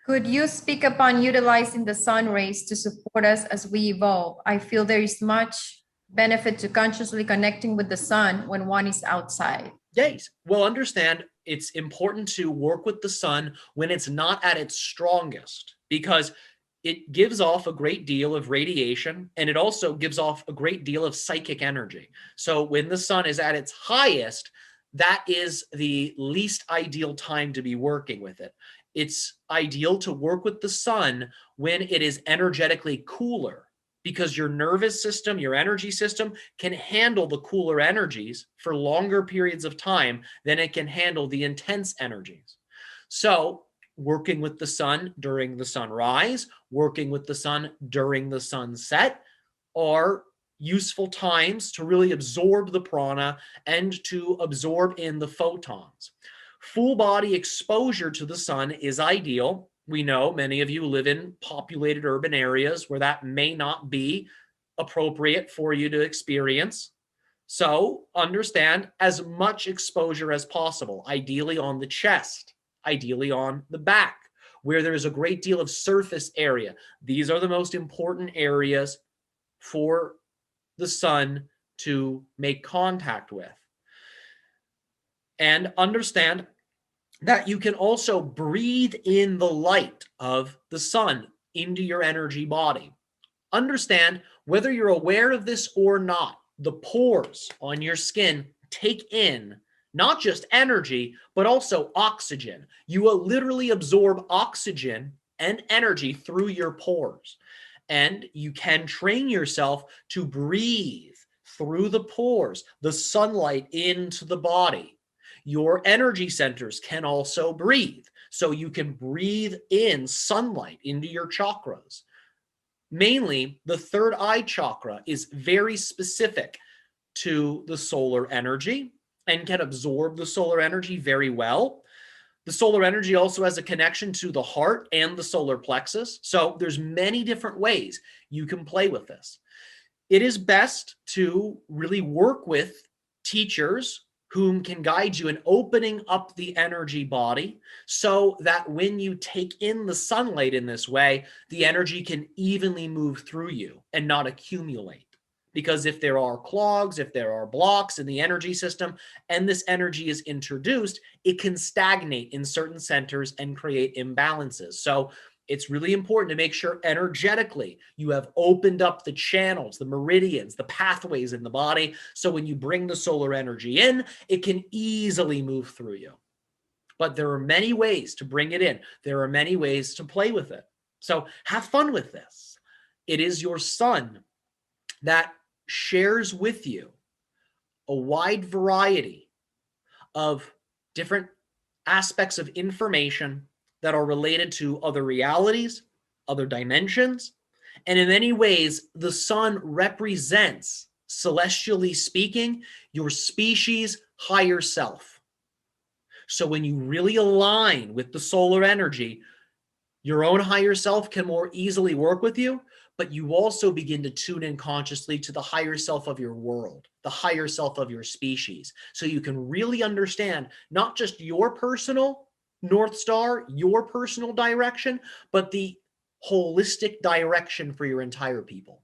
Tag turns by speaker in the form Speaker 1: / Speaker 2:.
Speaker 1: Could you speak upon utilizing the sun rays to support us as we evolve? I feel there is much benefit to consciously connecting with the sun when one is outside.
Speaker 2: Yes. Well, understand it's important to work with the sun when it's not at its strongest, because it gives off a great deal of radiation, and it also gives off a great deal of psychic energy. So when the sun is at its highest, that is the least ideal time to be working with it. It's ideal to work with the sun when it is energetically cooler, because your nervous system, your energy system can handle the cooler energies for longer periods of time than it can handle the intense energies. So working with the sun during the sunrise, working with the sun during the sunset are useful times to really absorb the prana and to absorb in the photons. Full body exposure to the sun is ideal. We know many of you live in populated urban areas where that may not be appropriate for you to experience. So understand as much exposure as possible, ideally on the chest, ideally on the back, where there's a great deal of surface area. These are the most important areas for the sun to make contact with. And understand that you can also breathe in the light of the sun into your energy body. Understand, whether you're aware of this or not, the pores on your skin take in not just energy, but also oxygen. You will literally absorb oxygen and energy through your pores. And you can train yourself to breathe through the pores, the sunlight into the body. Your energy centers can also breathe. So you can breathe in sunlight into your chakras. Mainly, the third eye chakra is very specific to the solar energy and can absorb the solar energy very well. The solar energy also has a connection to the heart and the solar plexus. So there's many different ways you can play with this. It is best to really work with teachers whom can guide you in opening up the energy body so that when you take in the sunlight in this way, the energy can evenly move through you and not accumulate. Because if there are clogs, if there are blocks in the energy system, and this energy is introduced, it can stagnate in certain centers and create imbalances. So it's really important to make sure energetically you have opened up the channels, the meridians, the pathways in the body. So when you bring the solar energy in, it can easily move through you. But there are many ways to bring it in. There are many ways to play with it. So have fun with this. It is your sun that shares with you a wide variety of different aspects of information that are related to other realities, other dimensions. And in many ways, the sun represents, celestially speaking, your species' higher self. So when you really align with the solar energy, your own higher self can more easily work with you, but you also begin to tune in consciously to the higher self of your world, the higher self of your species. So you can really understand not just your personal North Star, your personal direction, but the holistic direction for your entire people.